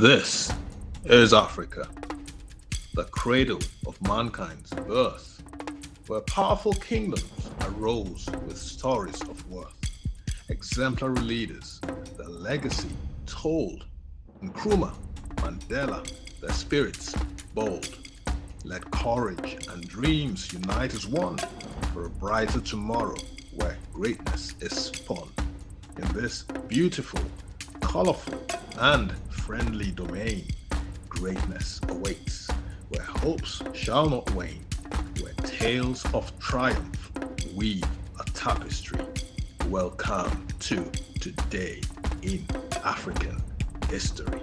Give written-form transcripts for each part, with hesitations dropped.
This is Africa, the cradle of mankind's birth, where powerful kingdoms arose with stories of worth, exemplary leaders, their legacy told. Nkrumah, Mandela, their spirits bold, let courage and dreams unite as one for a brighter tomorrow where greatness is spun. In this beautiful, colorful, and friendly domain, greatness awaits, where hopes shall not wane, where tales of triumph weave a tapestry. Welcome to Today in African History.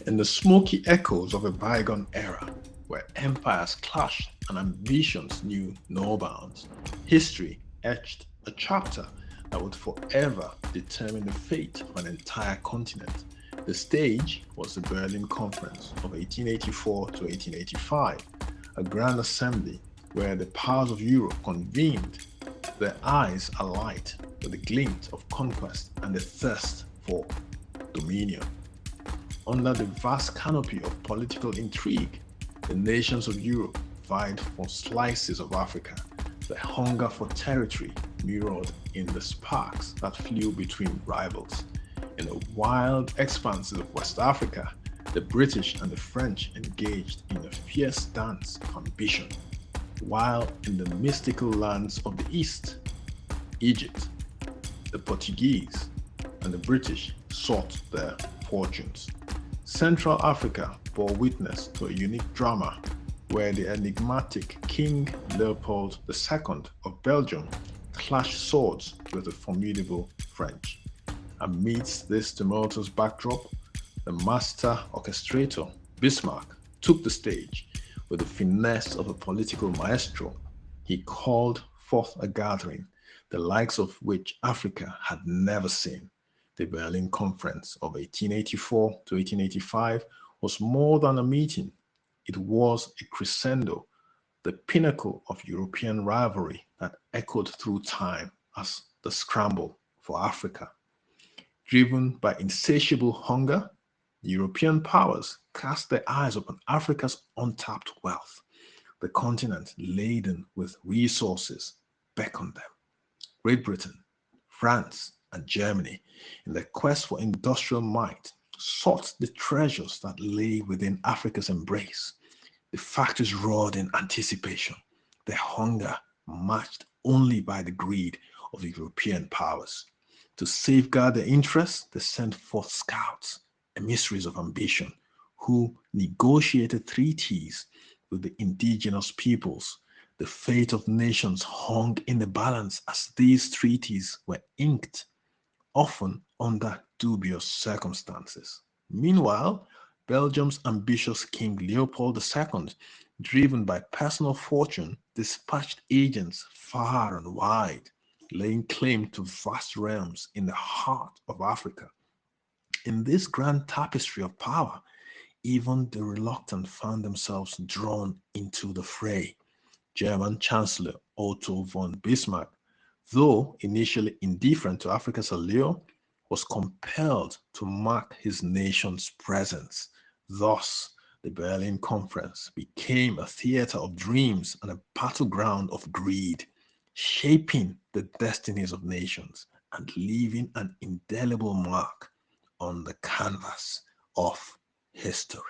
In the smoky echoes of a bygone era, where empires clashed and ambitions knew no bounds, history etched a chapter that would forever determine the fate of an entire continent. The stage was the Berlin Conference of 1884 to 1885, a grand assembly where the powers of Europe convened, their eyes alight with the glint of conquest and the thirst for dominion. Under the vast canopy of political intrigue, the nations of Europe vied for slices of Africa. The hunger for territory mirrored in the sparks that flew between rivals. In the wild expanses of West Africa, the British and the French engaged in a fierce dance of ambition, while in the mystical lands of the East, Egypt, the Portuguese and the British sought their fortunes. Central Africa bore witness to a unique drama where the enigmatic King Leopold II of Belgium clashed swords with the formidable French. Amidst this tumultuous backdrop, the master orchestrator, Bismarck, took the stage. With the finesse of a political maestro, he called forth a gathering, the likes of which Africa had never seen. The Berlin Conference of 1884 to 1885 was more than a meeting. It was a crescendo, the pinnacle of European rivalry that echoed through time as the scramble for Africa. Driven by insatiable hunger, European powers cast their eyes upon Africa's untapped wealth. The continent, laden with resources, beckoned them. Great Britain, France, and Germany, in their quest for industrial might, sought the treasures that lay within Africa's embrace. The factories roared in anticipation, their hunger matched only by the greed of the European powers. To safeguard their interests, they sent forth scouts, emissaries of ambition, who negotiated treaties with the indigenous peoples. The fate of nations hung in the balance as these treaties were inked, often under dubious circumstances. Meanwhile, Belgium's ambitious King Leopold II, driven by personal fortune, dispatched agents far and wide, laying claim to vast realms in the heart of Africa. In this grand tapestry of power, even the reluctant found themselves drawn into the fray. German Chancellor Otto von Bismarck, though initially indifferent to Africa's allure, was compelled to mark his nation's presence. Thus, the Berlin Conference became a theater of dreams and a battleground of greed, shaping the destinies of nations and leaving an indelible mark on the canvas of history.